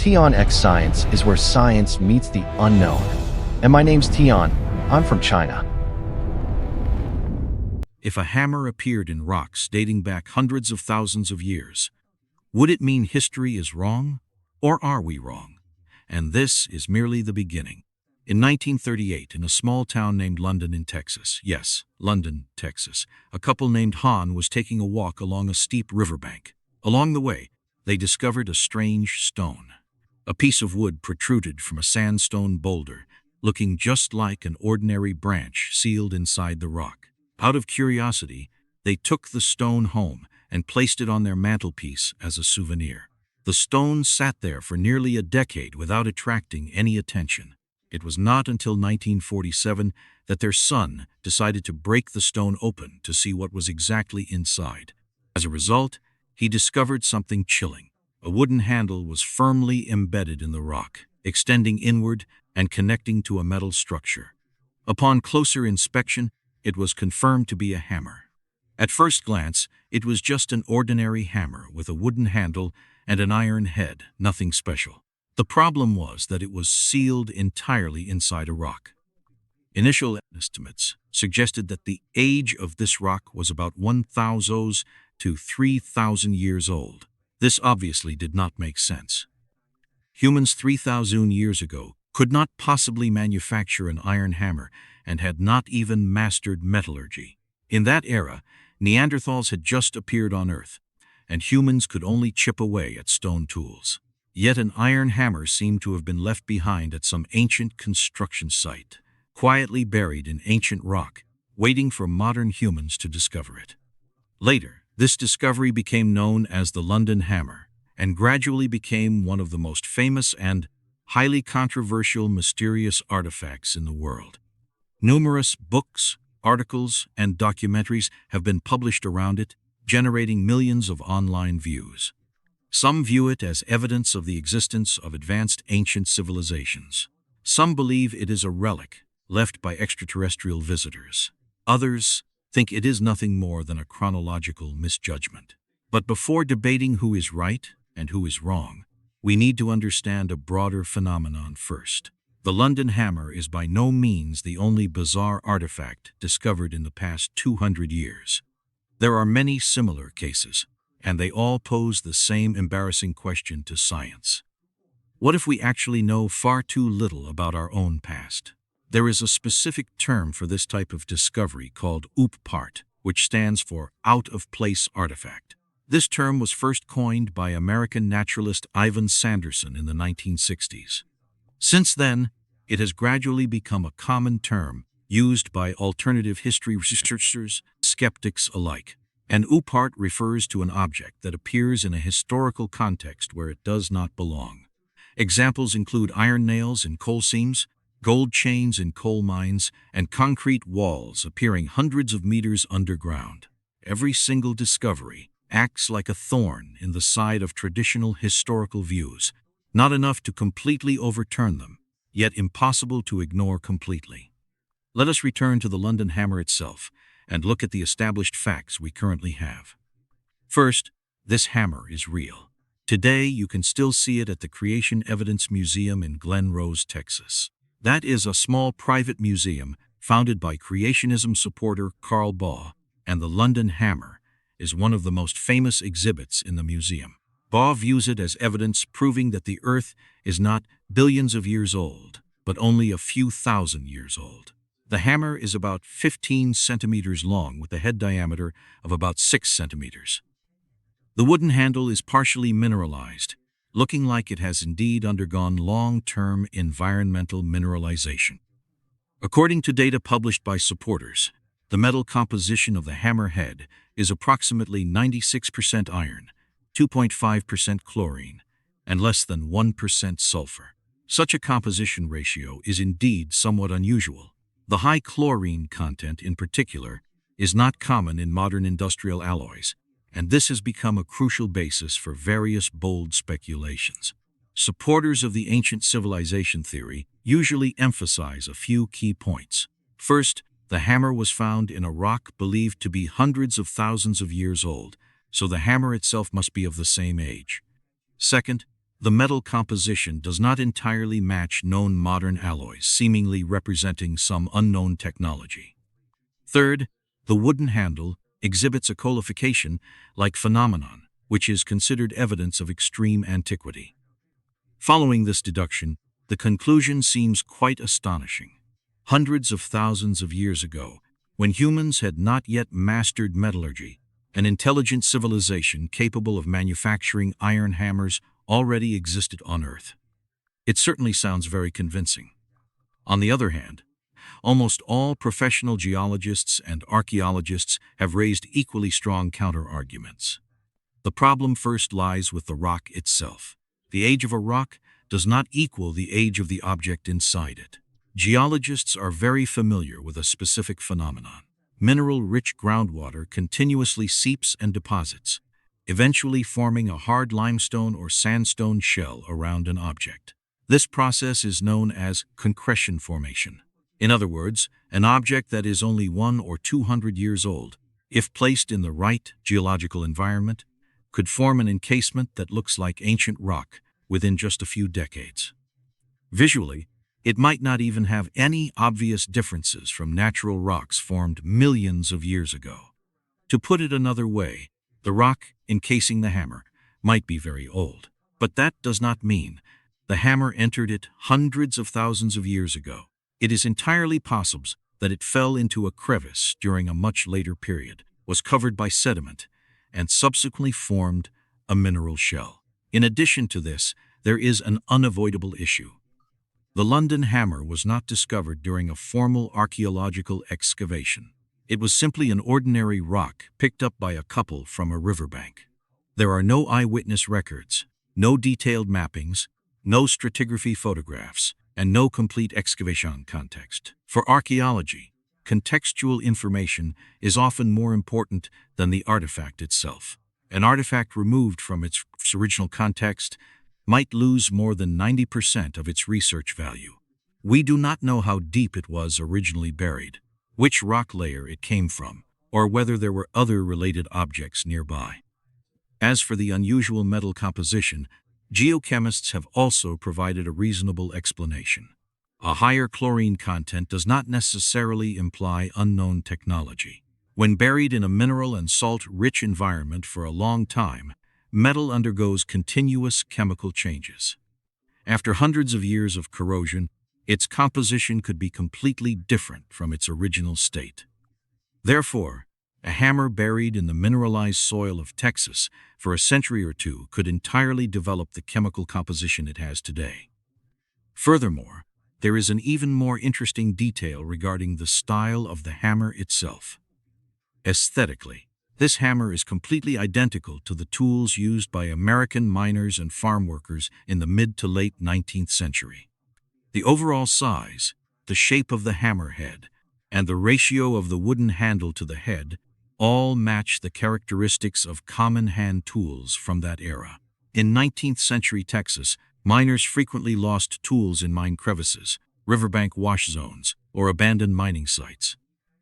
TIAN X Science is where science meets the unknown. And my name's TIAN. I'm from China. If a hammer appeared in rocks dating back hundreds of thousands of years, would it mean history is wrong? Or are we wrong? And this is merely the beginning. In 1938, in a small town named London in Texas, yes, London, Texas, a couple named Han was taking a walk along a steep riverbank. Along the way, they discovered a strange stone. A piece of wood protruded from a sandstone boulder, looking just like an ordinary branch sealed inside the rock. Out of curiosity, they took the stone home and placed it on their mantelpiece as a souvenir. The stone sat there for nearly a decade without attracting any attention. It was not until 1947 that their son decided to break the stone open to see what was exactly inside. As a result, he discovered something chilling. A wooden handle was firmly embedded in the rock, extending inward and connecting to a metal structure. Upon closer inspection, it was confirmed to be a hammer. At first glance, it was just an ordinary hammer with a wooden handle and an iron head, nothing special. The problem was that it was sealed entirely inside a rock. Initial estimates suggested that the age of this rock was about 1,000 to 3,000 years old. This obviously did not make sense. Humans 3,000 years ago could not possibly manufacture an iron hammer and had not even mastered metallurgy. In that era, Neanderthals had just appeared on Earth, and humans could only chip away at stone tools. Yet an iron hammer seemed to have been left behind at some ancient construction site, quietly buried in ancient rock, waiting for modern humans to discover it. Later, this discovery became known as the London Hammer, and gradually became one of the most famous and highly controversial mysterious artifacts in the world. Numerous books, articles, and documentaries have been published around it, generating millions of online views. Some view it as evidence of the existence of advanced ancient civilizations. Some believe it is a relic left by extraterrestrial visitors. Others think it is nothing more than a chronological misjudgment. But before debating who is right and who is wrong, we need to understand a broader phenomenon first. The London Hammer is by no means the only bizarre artifact discovered in the past 200 years. There are many similar cases, and they all pose the same embarrassing question to science. What if we actually know far too little about our own past? There is a specific term for this type of discovery called OOPArt, which stands for out-of-place artifact. This term was first coined by American naturalist Ivan Sanderson in the 1960s. Since then, it has gradually become a common term used by alternative history researchers, skeptics alike. An OOPArt refers to an object that appears in a historical context where it does not belong. Examples include iron nails in coal seams, gold chains in coal mines, and concrete walls appearing hundreds of meters underground. Every single discovery acts like a thorn in the side of traditional historical views, not enough to completely overturn them, yet impossible to ignore completely. Let us return to the London Hammer itself and look at the established facts we currently have. First, this hammer is real. Today, you can still see it at the Creation Evidence Museum in Glen Rose, Texas. That is a small private museum founded by creationism supporter Carl Baugh, and the London Hammer is one of the most famous exhibits in the museum. Baugh views it as evidence proving that the Earth is not billions of years old, but only a few thousand years old. The hammer is about 15 centimeters long with a head diameter of about 6 centimeters. The wooden handle is partially mineralized, looking like it has indeed undergone long-term environmental mineralization. According to data published by supporters, the metal composition of the hammer head is approximately 96% iron, 2.5% chlorine, and less than 1% sulfur. Such a composition ratio is indeed somewhat unusual. The high chlorine content, in particular, is not common in modern industrial alloys, and this has become a crucial basis for various bold speculations. Supporters of the ancient civilization theory usually emphasize a few key points. First, the hammer was found in a rock believed to be hundreds of thousands of years old, so the hammer itself must be of the same age. Second, the metal composition does not entirely match known modern alloys, seemingly representing some unknown technology. Third, the wooden handle exhibits a coalification-like phenomenon, which is considered evidence of extreme antiquity. Following this deduction, the conclusion seems quite astonishing. Hundreds of thousands of years ago, when humans had not yet mastered metallurgy, an intelligent civilization capable of manufacturing iron hammers already existed on Earth. It certainly sounds very convincing. On the other hand, almost all professional geologists and archaeologists have raised equally strong counter-arguments. The problem first lies with the rock itself. The age of a rock does not equal the age of the object inside it. Geologists are very familiar with a specific phenomenon. Mineral-rich groundwater continuously seeps and deposits, eventually forming a hard limestone or sandstone shell around an object. This process is known as concretion formation. In other words, an object that is only 100 or 200 years old, if placed in the right geological environment, could form an encasement that looks like ancient rock within just a few decades. Visually, it might not even have any obvious differences from natural rocks formed millions of years ago. To put it another way, the rock encasing the hammer might be very old, but that does not mean the hammer entered it hundreds of thousands of years ago. It is entirely possible that it fell into a crevice during a much later period, was covered by sediment, and subsequently formed a mineral shell. In addition to this, there is an unavoidable issue. The London hammer was not discovered during a formal archaeological excavation. It was simply an ordinary rock picked up by a couple from a riverbank. There are no eyewitness records, no detailed mappings, no stratigraphy photographs, and no complete excavation context. For archaeology, contextual information is often more important than the artifact itself. An artifact removed from its original context might lose more than 90% of its research value. We do not know how deep it was originally buried, which rock layer it came from, or whether there were other related objects nearby. As for the unusual metal composition, geochemists have also provided a reasonable explanation. A higher chlorine content does not necessarily imply unknown technology. When buried in a mineral and salt-rich environment for a long time, metal undergoes continuous chemical changes. After hundreds of years of corrosion, its composition could be completely different from its original state. Therefore, a hammer buried in the mineralized soil of Texas for a century or two could entirely develop the chemical composition it has today. Furthermore, there is an even more interesting detail regarding the style of the hammer itself. Aesthetically, this hammer is completely identical to the tools used by American miners and farm workers in the mid to late 19th century. The overall size, the shape of the hammerhead, and the ratio of the wooden handle to the head all match the characteristics of common hand tools from that era. In 19th century Texas, miners frequently lost tools in mine crevices, riverbank wash zones, or abandoned mining sites.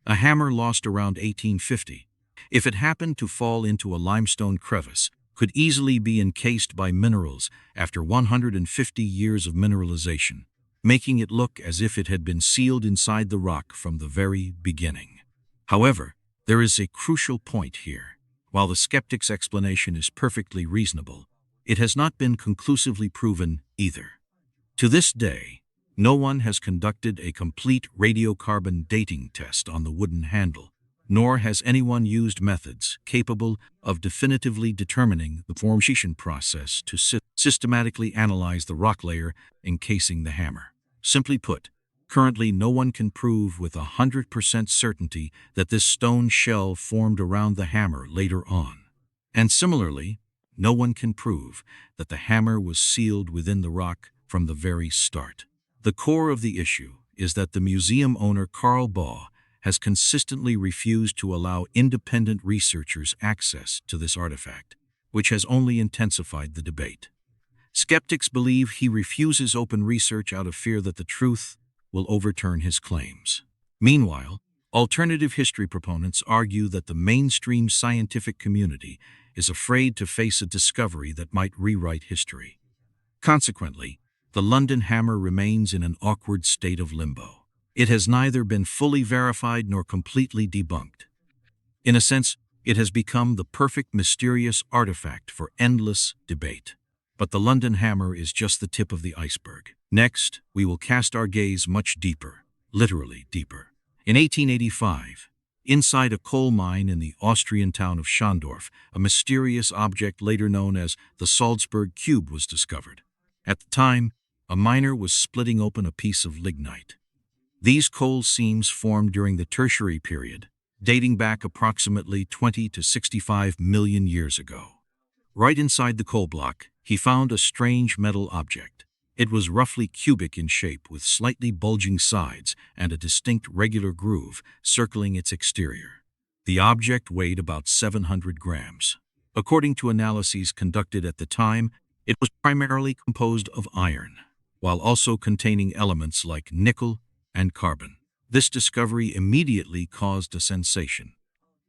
A hammer lost around 1850, if it happened to fall into a limestone crevice, could easily be encased by minerals after 150 years of mineralization, making it look as if it had been sealed inside the rock from the very beginning. However, there is a crucial point here. While the skeptic's explanation is perfectly reasonable, it has not been conclusively proven either. To this day, no one has conducted a complete radiocarbon dating test on the wooden handle, nor has anyone used methods capable of definitively determining the formation process to systematically analyze the rock layer encasing the hammer. Simply put, currently no one can prove with 100% certainty that this stone shell formed around the hammer later on. And similarly, no one can prove that the hammer was sealed within the rock from the very start. The core of the issue is that the museum owner Carl Baugh has consistently refused to allow independent researchers access to this artifact, which has only intensified the debate. Skeptics believe he refuses open research out of fear that the truth will overturn his claims. Meanwhile, alternative history proponents argue that the mainstream scientific community is afraid to face a discovery that might rewrite history. Consequently, the London hammer remains in an awkward state of limbo. It has neither been fully verified nor completely debunked. In a sense, it has become the perfect mysterious artifact for endless debate. But the London hammer is just the tip of the iceberg. Next, we will cast our gaze much deeper, literally deeper. In 1885, inside a coal mine in the Austrian town of Schondorf, a mysterious object later known as the Salzburg Cube was discovered. At the time, a miner was splitting open a piece of lignite. These coal seams formed during the Tertiary period, dating back approximately 20 to 65 million years ago. Right inside the coal block, he found a strange metal object. It was roughly cubic in shape with slightly bulging sides and a distinct regular groove circling its exterior. The object weighed about 700 grams. According to analyses conducted at the time, it was primarily composed of iron, while also containing elements like nickel and carbon. This discovery immediately caused a sensation.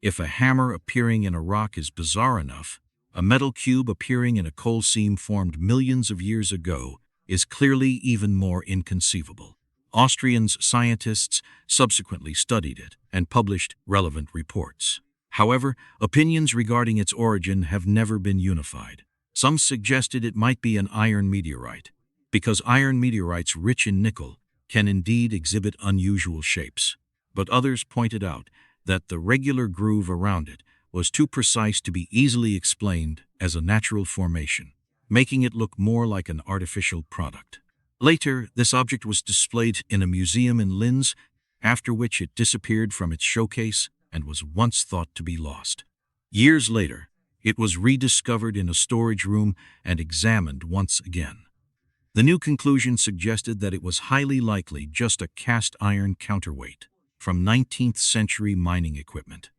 If a hammer appearing in a rock is bizarre enough, a metal cube appearing in a coal seam formed millions of years ago is clearly even more inconceivable. Austrian scientists subsequently studied it and published relevant reports. However, opinions regarding its origin have never been unified. Some suggested it might be an iron meteorite, because iron meteorites rich in nickel can indeed exhibit unusual shapes. But others pointed out that the regular groove around it was too precise to be easily explained as a natural formation, making it look more like an artificial product. Later, this object was displayed in a museum in Linz, after which it disappeared from its showcase and was once thought to be lost. Years later, it was rediscovered in a storage room and examined once again. The new conclusion suggested that it was highly likely just a cast iron counterweight from 19th century mining equipment.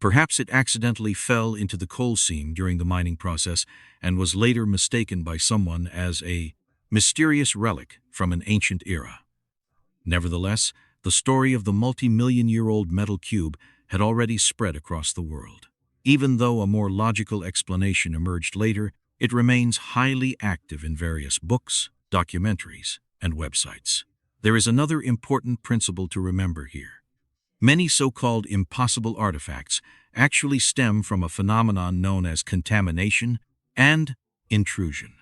Perhaps it accidentally fell into the coal seam during the mining process and was later mistaken by someone as a mysterious relic from an ancient era. Nevertheless, the story of the multi-million-year-old metal cube had already spread across the world. Even though a more logical explanation emerged later, it remains highly active in various books, documentaries, and websites. There is another important principle to remember here. Many so-called impossible artifacts actually stem from a phenomenon known as contamination and intrusion.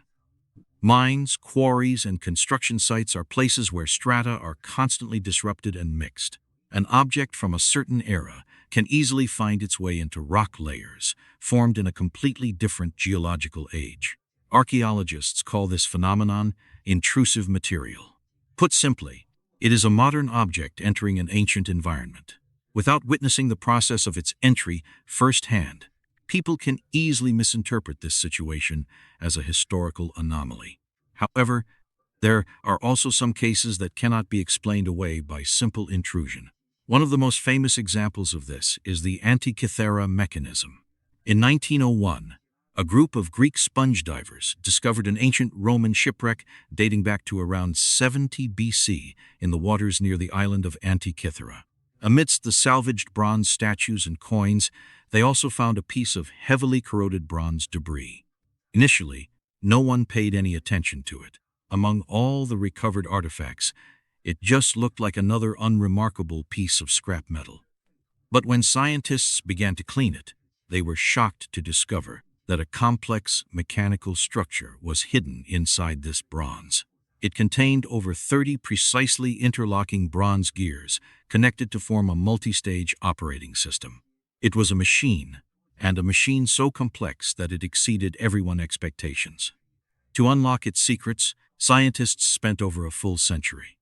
Mines, quarries, and construction sites are places where strata are constantly disrupted and mixed. An object from a certain era can easily find its way into rock layers formed in a completely different geological age. Archaeologists call this phenomenon intrusive material. Put simply, it is a modern object entering an ancient environment. Without witnessing the process of its entry firsthand, people can easily misinterpret this situation as a historical anomaly. However, there are also some cases that cannot be explained away by simple intrusion. One of the most famous examples of this is the Antikythera Mechanism. In 1901, a group of Greek sponge divers discovered an ancient Roman shipwreck dating back to around 70 BC in the waters near the island of Antikythera. Amidst the salvaged bronze statues and coins, they also found a piece of heavily corroded bronze debris. Initially, no one paid any attention to it. Among all the recovered artifacts, it just looked like another unremarkable piece of scrap metal. But when scientists began to clean it, they were shocked to discover that a complex mechanical structure was hidden inside this bronze. It contained over 30 precisely interlocking bronze gears connected to form a multi-stage operating system. It was a machine, and a machine so complex that it exceeded everyone's expectations. To unlock its secrets, scientists spent over a full century.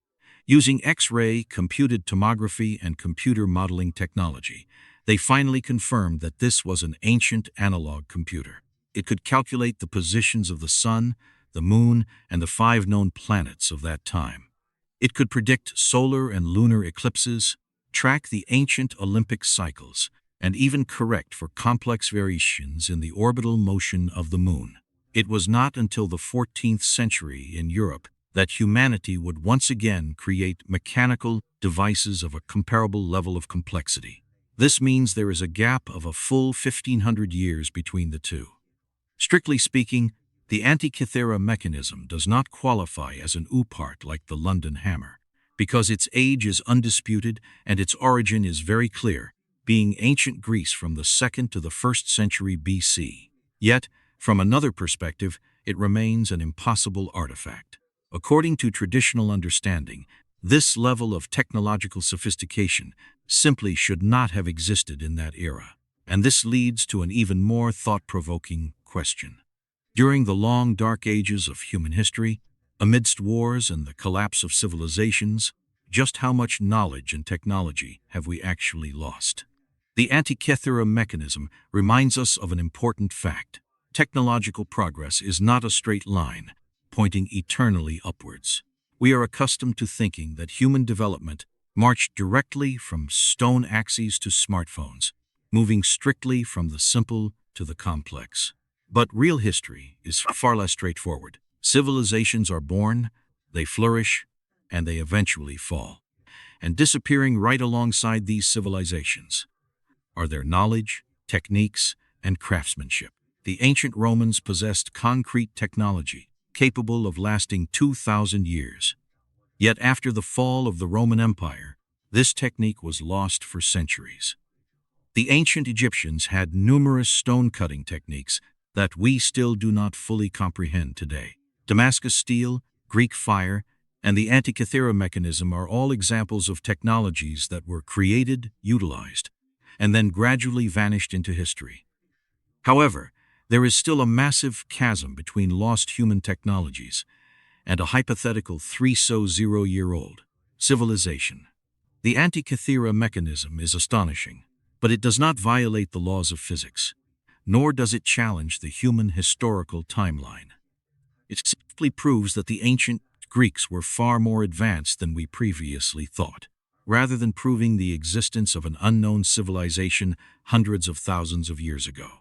Using X-ray, computed tomography, and computer modeling technology, they finally confirmed that this was an ancient analog computer. It could calculate the positions of the sun, the moon, and the 5 known planets of that time. It could predict solar and lunar eclipses, track the ancient Olympic cycles, and even correct for complex variations in the orbital motion of the moon. It was not until the 14th century in Europe that humanity would once again create mechanical devices of a comparable level of complexity. This means there is a gap of a full 1,500 years between the two. Strictly speaking, The Antikythera Mechanism does not qualify as an OOPArt like the London hammer, because its age is undisputed and its origin is very clear, being ancient Greece from the 2nd to the 1st century BC. Yet, from another perspective, it remains an impossible artifact. According to traditional understanding, this level of technological sophistication simply should not have existed in that era. And this leads to an even more thought-provoking question. During the long, dark ages of human history, amidst wars and the collapse of civilizations, just how much knowledge and technology have we actually lost? The Antikythera Mechanism reminds us of an important fact. Technological progress is not a straight line, pointing eternally upwards. We are accustomed to thinking that human development marched directly from stone axes to smartphones, moving strictly from the simple to the complex. But real history is far less straightforward. Civilizations are born, they flourish, and they eventually fall. And disappearing right alongside these civilizations are their knowledge, techniques, and craftsmanship. The ancient Romans possessed concrete technology capable of lasting 2,000 years. Yet after the fall of the Roman Empire, this technique was lost for centuries. The ancient Egyptians had numerous stone-cutting techniques that we still do not fully comprehend today. Damascus steel, Greek fire, and the Antikythera Mechanism are all examples of technologies that were created, utilized, and then gradually vanished into history. However, there is still a massive chasm between lost human technologies and a hypothetical 300-year-old civilization. The Antikythera Mechanism is astonishing, but it does not violate the laws of physics, nor does it challenge the human historical timeline. It simply proves that the ancient Greeks were far more advanced than we previously thought, rather than proving the existence of an unknown civilization hundreds of thousands of years ago.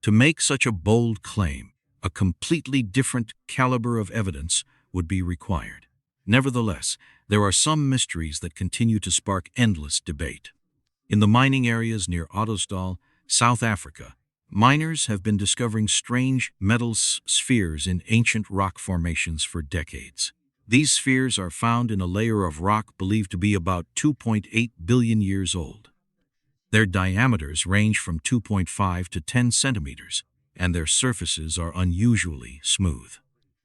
To make such a bold claim, a completely different caliber of evidence would be required. Nevertheless, there are some mysteries that continue to spark endless debate. In the mining areas near Ottosdal, South Africa, miners have been discovering strange metal spheres in ancient rock formations for decades. These spheres are found in a layer of rock believed to be about 2.8 billion years old. Their diameters range from 2.5 to 10 centimeters, and their surfaces are unusually smooth.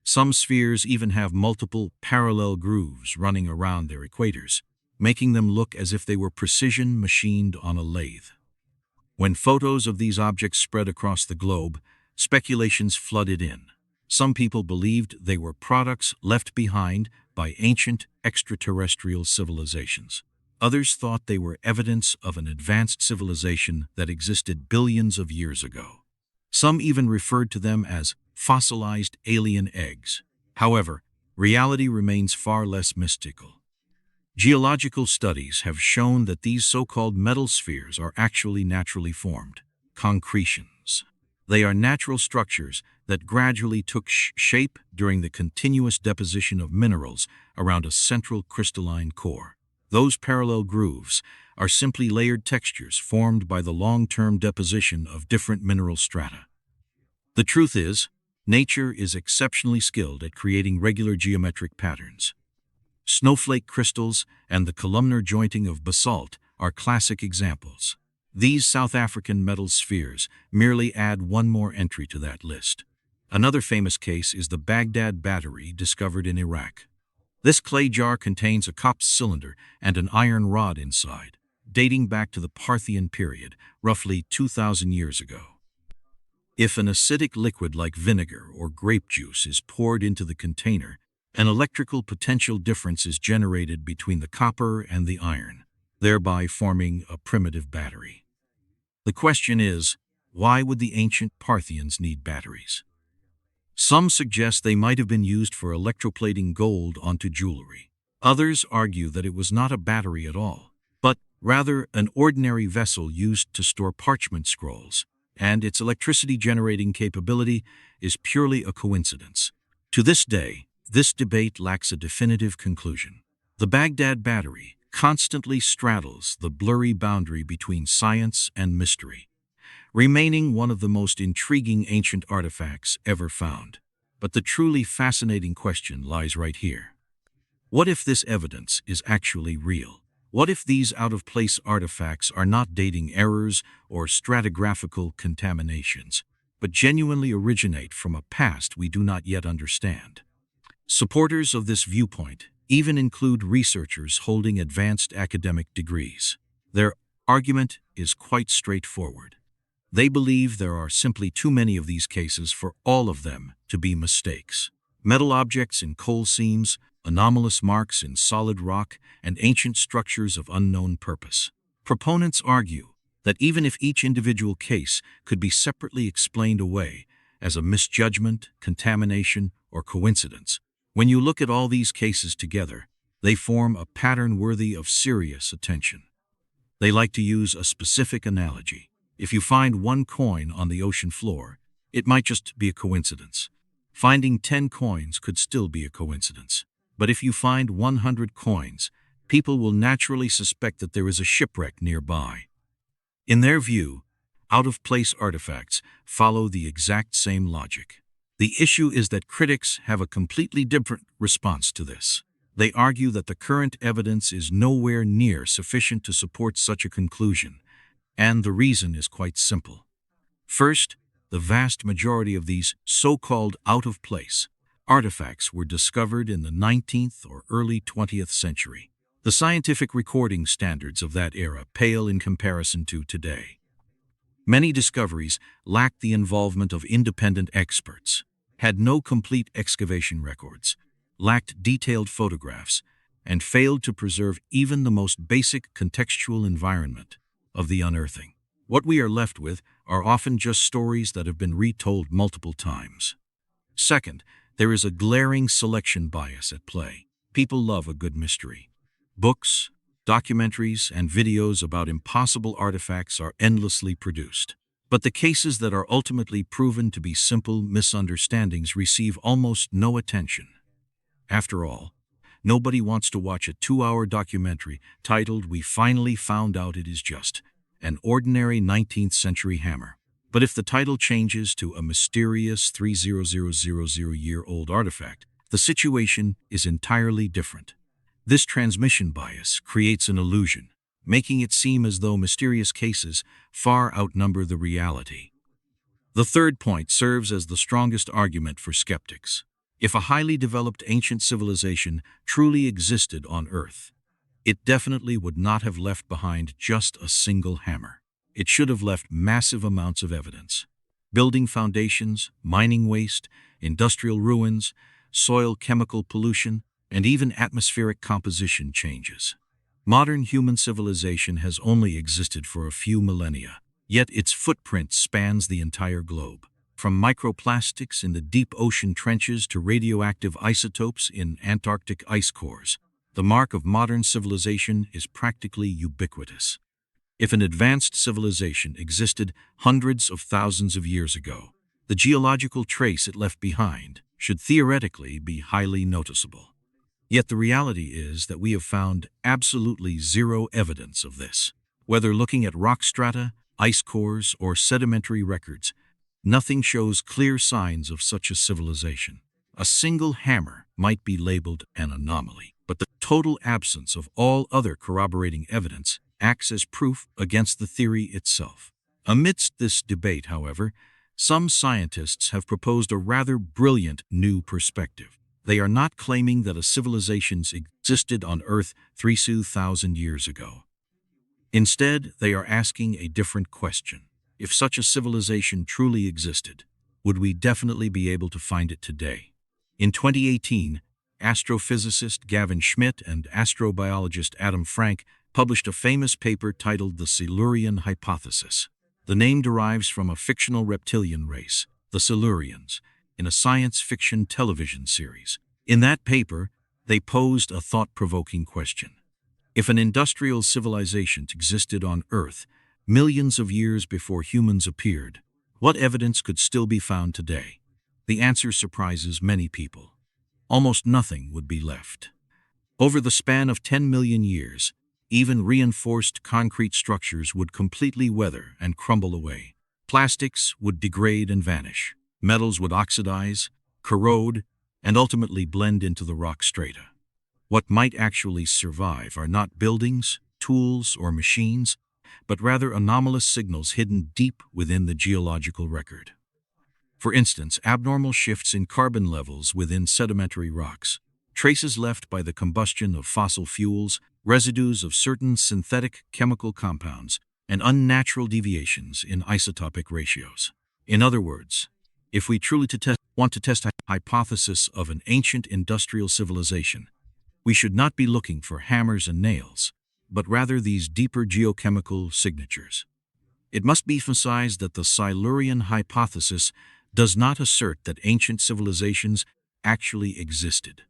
Some spheres even have multiple parallel grooves running around their equators, making them look as if they were precision machined on a lathe. When photos of these objects spread across the globe, speculations flooded in. Some people believed they were products left behind by ancient extraterrestrial civilizations. Others thought they were evidence of an advanced civilization that existed billions of years ago. Some even referred to them as fossilized alien eggs. However, reality remains far less mystical. Geological studies have shown that these so-called metal spheres are actually naturally formed concretions. They are natural structures that gradually took shape during the continuous deposition of minerals around a central crystalline core. Those parallel grooves are simply layered textures formed by the long-term deposition of different mineral strata. The truth is, nature is exceptionally skilled at creating regular geometric patterns. Snowflake crystals and the columnar jointing of basalt are classic examples. These South African metal spheres merely add one more entry to that list. Another famous case is the Baghdad Battery discovered in Iraq. This clay jar contains a copper cylinder and an iron rod inside, dating back to the Parthian period, roughly 2,000 years ago. If an acidic liquid like vinegar or grape juice is poured into the container, an electrical potential difference is generated between the copper and the iron, thereby forming a primitive battery. The question is, why would the ancient Parthians need batteries? Some suggest they might have been used for electroplating gold onto jewelry. Others argue that it was not a battery at all, but rather an ordinary vessel used to store parchment scrolls, and its electricity-generating capability is purely a coincidence. To this day, this debate lacks a definitive conclusion. The Baghdad Battery constantly straddles the blurry boundary between science and mystery, remaining one of the most intriguing ancient artifacts ever found. But the truly fascinating question lies right here. What if this evidence is actually real? What if these out-of-place artifacts are not dating errors or stratigraphical contaminations, but genuinely originate from a past we do not yet understand? Supporters of this viewpoint even include researchers holding advanced academic degrees. Their argument is quite straightforward. They believe there are simply too many of these cases for all of them to be mistakes. Metal objects in coal seams, anomalous marks in solid rock, and ancient structures of unknown purpose. Proponents argue that even if each individual case could be separately explained away as a misjudgment, contamination, or coincidence, when you look at all these cases together, they form a pattern worthy of serious attention. They like to use a specific analogy. If you find one coin on the ocean floor, it might just be a coincidence. Finding 10 coins could still be a coincidence. But if you find 100 coins, people will naturally suspect that there is a shipwreck nearby. In their view, out-of-place artifacts follow the exact same logic. The issue is that critics have a completely different response to this. They argue that the current evidence is nowhere near sufficient to support such a conclusion, and the reason is quite simple. First, the vast majority of these so-called out-of-place artifacts were discovered in the 19th or early 20th century. The scientific recording standards of that era pale in comparison to today. Many discoveries lacked the involvement of independent experts, had no complete excavation records, lacked detailed photographs, and failed to preserve even the most basic contextual environment of the unearthing. What we are left with are often just stories that have been retold multiple times. Second, there is a glaring selection bias at play. People love a good mystery. Books, documentaries, and videos about impossible artifacts are endlessly produced. But the cases that are ultimately proven to be simple misunderstandings receive almost no attention. After all, nobody wants to watch a 2-hour documentary titled "We Finally Found Out It Is Just an Ordinary 19th Century Hammer." But if the title changes to "A Mysterious 300,000-year-old Artifact," the situation is entirely different. This transmission bias creates an illusion, making it seem as though mysterious cases far outnumber the reality. The third point serves as the strongest argument for skeptics. If a highly developed ancient civilization truly existed on Earth, it definitely would not have left behind just a single hammer. It should have left massive amounts of evidence. Building foundations, mining waste, industrial ruins, soil chemical pollution, and even atmospheric composition changes. Modern human civilization has only existed for a few millennia, yet its footprint spans the entire globe. From microplastics in the deep ocean trenches to radioactive isotopes in Antarctic ice cores, the mark of modern civilization is practically ubiquitous. If an advanced civilization existed hundreds of thousands of years ago, the geological trace it left behind should theoretically be highly noticeable. Yet the reality is that we have found absolutely zero evidence of this. Whether looking at rock strata, ice cores, or sedimentary records, nothing shows clear signs of such a civilization. A single hammer might be labeled an anomaly, but the total absence of all other corroborating evidence acts as proof against the theory itself. Amidst this debate, however, some scientists have proposed a rather brilliant new perspective. They are not claiming that a civilization existed on Earth 3,000 years ago. Instead, they are asking a different question. If such a civilization truly existed, would we definitely be able to find it today? In 2018, astrophysicist Gavin Schmidt and astrobiologist Adam Frank published a famous paper titled The Silurian Hypothesis. The name derives from a fictional reptilian race, the Silurians, in a science fiction television series. In that paper, they posed a thought-provoking question. If an industrial civilization existed on Earth millions of years before humans appeared, what evidence could still be found today? The answer surprises many people. Almost nothing would be left. Over the span of 10 million years, even reinforced concrete structures would completely weather and crumble away. Plastics would degrade and vanish. Metals would oxidize, corrode, and ultimately blend into the rock strata. What might actually survive are not buildings, tools, or machines, but rather anomalous signals hidden deep within the geological record. For instance, abnormal shifts in carbon levels within sedimentary rocks, traces left by the combustion of fossil fuels, residues of certain synthetic chemical compounds, and unnatural deviations in isotopic ratios. In other words, if we truly want to test a hypothesis of an ancient industrial civilization, we should not be looking for hammers and nails, but rather these deeper geochemical signatures. It must be emphasized that the Silurian Hypothesis does not assert that ancient civilizations actually existed.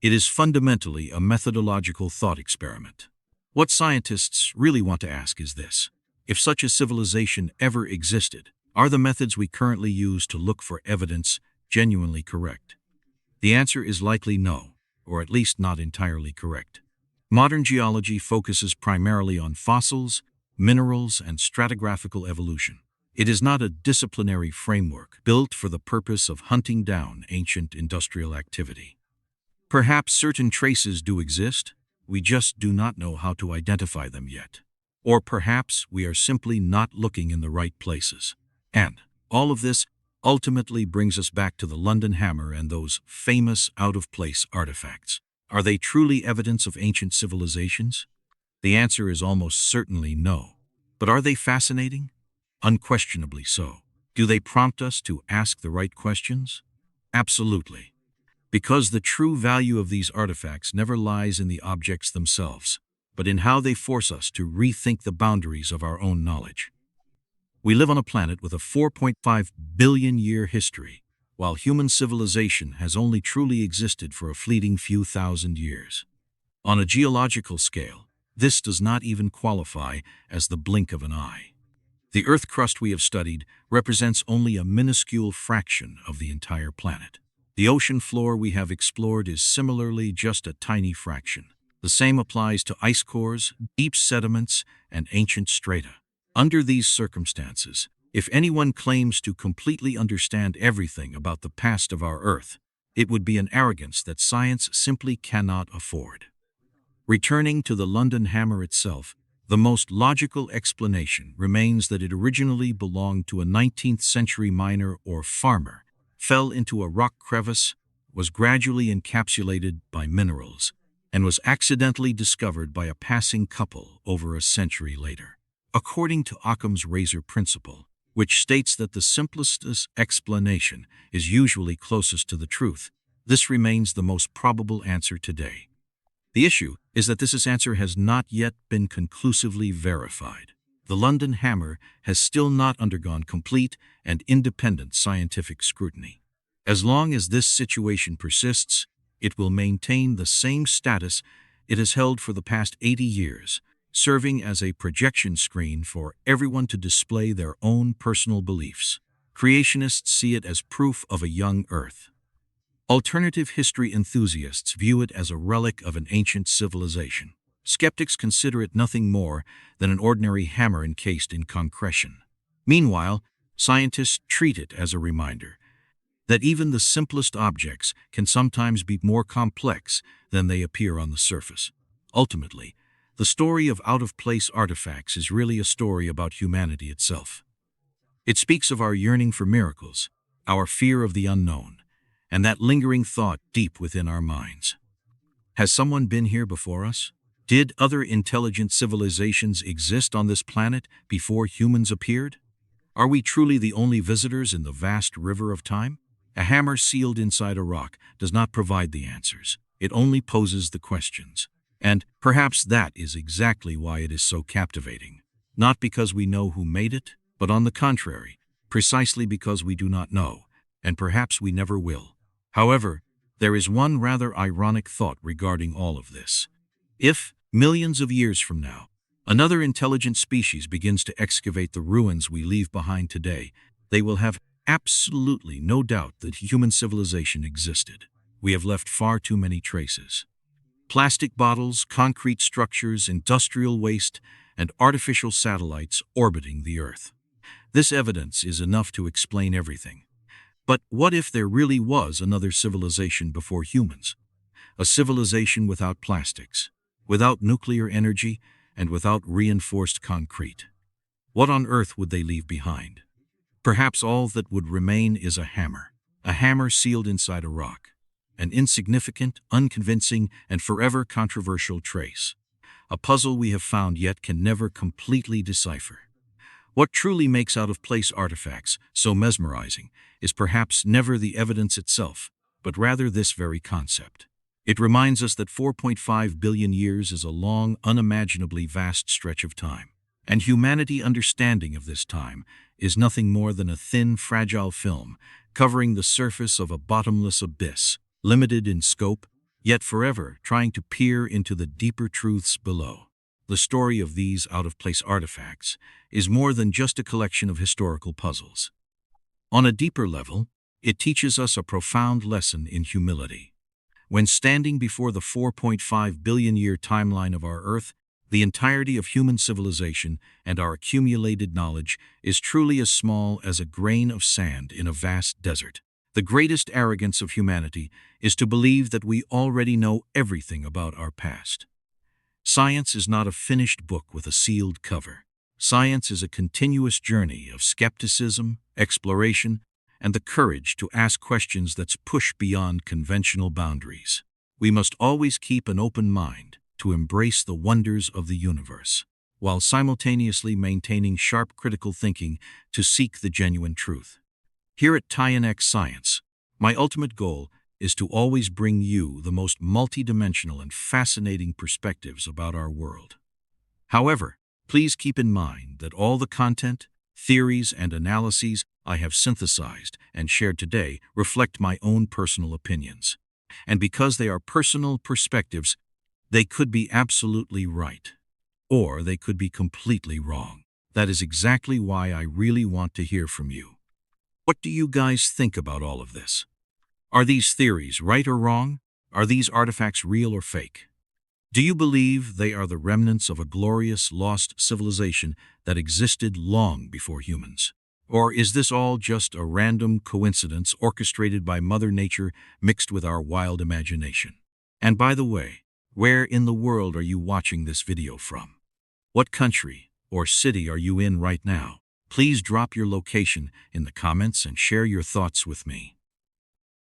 It is fundamentally a methodological thought experiment. What scientists really want to ask is this: if such a civilization ever existed, are the methods we currently use to look for evidence genuinely correct? The answer is likely no, or at least not entirely correct. Modern geology focuses primarily on fossils, minerals, and stratigraphical evolution. It is not a disciplinary framework built for the purpose of hunting down ancient industrial activity. Perhaps certain traces do exist, we just do not know how to identify them yet. Or perhaps we are simply not looking in the right places. And all of this ultimately brings us back to the London hammer and those famous out-of-place artifacts. Are they truly evidence of ancient civilizations? The answer is almost certainly no. But are they fascinating? Unquestionably so. Do they prompt us to ask the right questions? Absolutely. Because the true value of these artifacts never lies in the objects themselves, but in how they force us to rethink the boundaries of our own knowledge. We live on a planet with a 4.5 billion year history, while human civilization has only truly existed for a fleeting few thousand years. On a geological scale, this does not even qualify as the blink of an eye. The Earth crust we have studied represents only a minuscule fraction of the entire planet. The ocean floor we have explored is similarly just a tiny fraction. The same applies to ice cores, deep sediments, and ancient strata. Under these circumstances, if anyone claims to completely understand everything about the past of our Earth, it would be an arrogance that science simply cannot afford. Returning to the London hammer itself, the most logical explanation remains that it originally belonged to a 19th century miner or farmer, fell into a rock crevice, was gradually encapsulated by minerals, and was accidentally discovered by a passing couple over a century later. According to Occam's razor principle, which states that the simplest explanation is usually closest to the truth, this remains the most probable answer today. The issue is that this answer has not yet been conclusively verified. The London hammer has still not undergone complete and independent scientific scrutiny. As long as this situation persists, it will maintain the same status it has held for the past 80 years, serving as a projection screen for everyone to display their own personal beliefs. Creationists see it as proof of a young Earth. Alternative history enthusiasts view it as a relic of an ancient civilization. Skeptics consider it nothing more than an ordinary hammer encased in concretion. Meanwhile, scientists treat it as a reminder that even the simplest objects can sometimes be more complex than they appear on the surface. Ultimately, the story of out-of-place artifacts is really a story about humanity itself. It speaks of our yearning for miracles, our fear of the unknown, and that lingering thought deep within our minds. Has someone been here before us? Did other intelligent civilizations exist on this planet before humans appeared? Are we truly the only visitors in the vast river of time? A hammer sealed inside a rock does not provide the answers. It only poses the questions. And perhaps that is exactly why it is so captivating. Not because we know who made it, but on the contrary, precisely because we do not know, and perhaps we never will. However, there is one rather ironic thought regarding all of this. If, millions of years from now, another intelligent species begins to excavate the ruins we leave behind today, they will have absolutely no doubt that human civilization existed. We have left far too many traces. Plastic bottles, concrete structures, industrial waste, and artificial satellites orbiting the Earth. This evidence is enough to explain everything. But what if there really was another civilization before humans? A civilization without plastics, without nuclear energy, and without reinforced concrete. What on earth would they leave behind? Perhaps all that would remain is a hammer sealed inside a rock, an insignificant, unconvincing, and forever controversial trace. A puzzle we have found yet can never completely decipher. What truly makes out-of-place artifacts so mesmerizing is perhaps never the evidence itself, but rather this very concept. It reminds us that 4.5 billion years is a long, unimaginably vast stretch of time, and humanity's understanding of this time is nothing more than a thin, fragile film covering the surface of a bottomless abyss, limited in scope, yet forever trying to peer into the deeper truths below. The story of these out-of-place artifacts is more than just a collection of historical puzzles. On a deeper level, it teaches us a profound lesson in humility. When standing before the 4.5 billion-year timeline of our Earth, the entirety of human civilization and our accumulated knowledge is truly as small as a grain of sand in a vast desert. The greatest arrogance of humanity is to believe that we already know everything about our past. Science is not a finished book with a sealed cover. Science is a continuous journey of skepticism, exploration, and the courage to ask questions that push beyond conventional boundaries. We must always keep an open mind to embrace the wonders of the universe, while simultaneously maintaining sharp critical thinking to seek the genuine truth. Here at TIAN Science, my ultimate goal is to always bring you the most multidimensional and fascinating perspectives about our world. However, please keep in mind that all the content, theories, and analyses I have synthesized and shared today reflect my own personal opinions. And because they are personal perspectives, they could be absolutely right, or they could be completely wrong. That is exactly why I really want to hear from you. What do you guys think about all of this? Are these theories right or wrong? Are these artifacts real or fake? Do you believe they are the remnants of a glorious lost civilization that existed long before humans? Or is this all just a random coincidence orchestrated by Mother Nature mixed with our wild imagination? And by the way, where in the world are you watching this video from? What country or city are you in right now? Please drop your location in the comments and share your thoughts with me.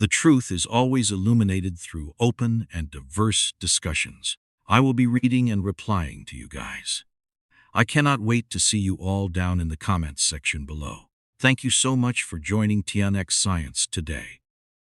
The truth is always illuminated through open and diverse discussions. I will be reading and replying to you guys. I cannot wait to see you all down in the comments section below. Thank you so much for joining TIAN Science today.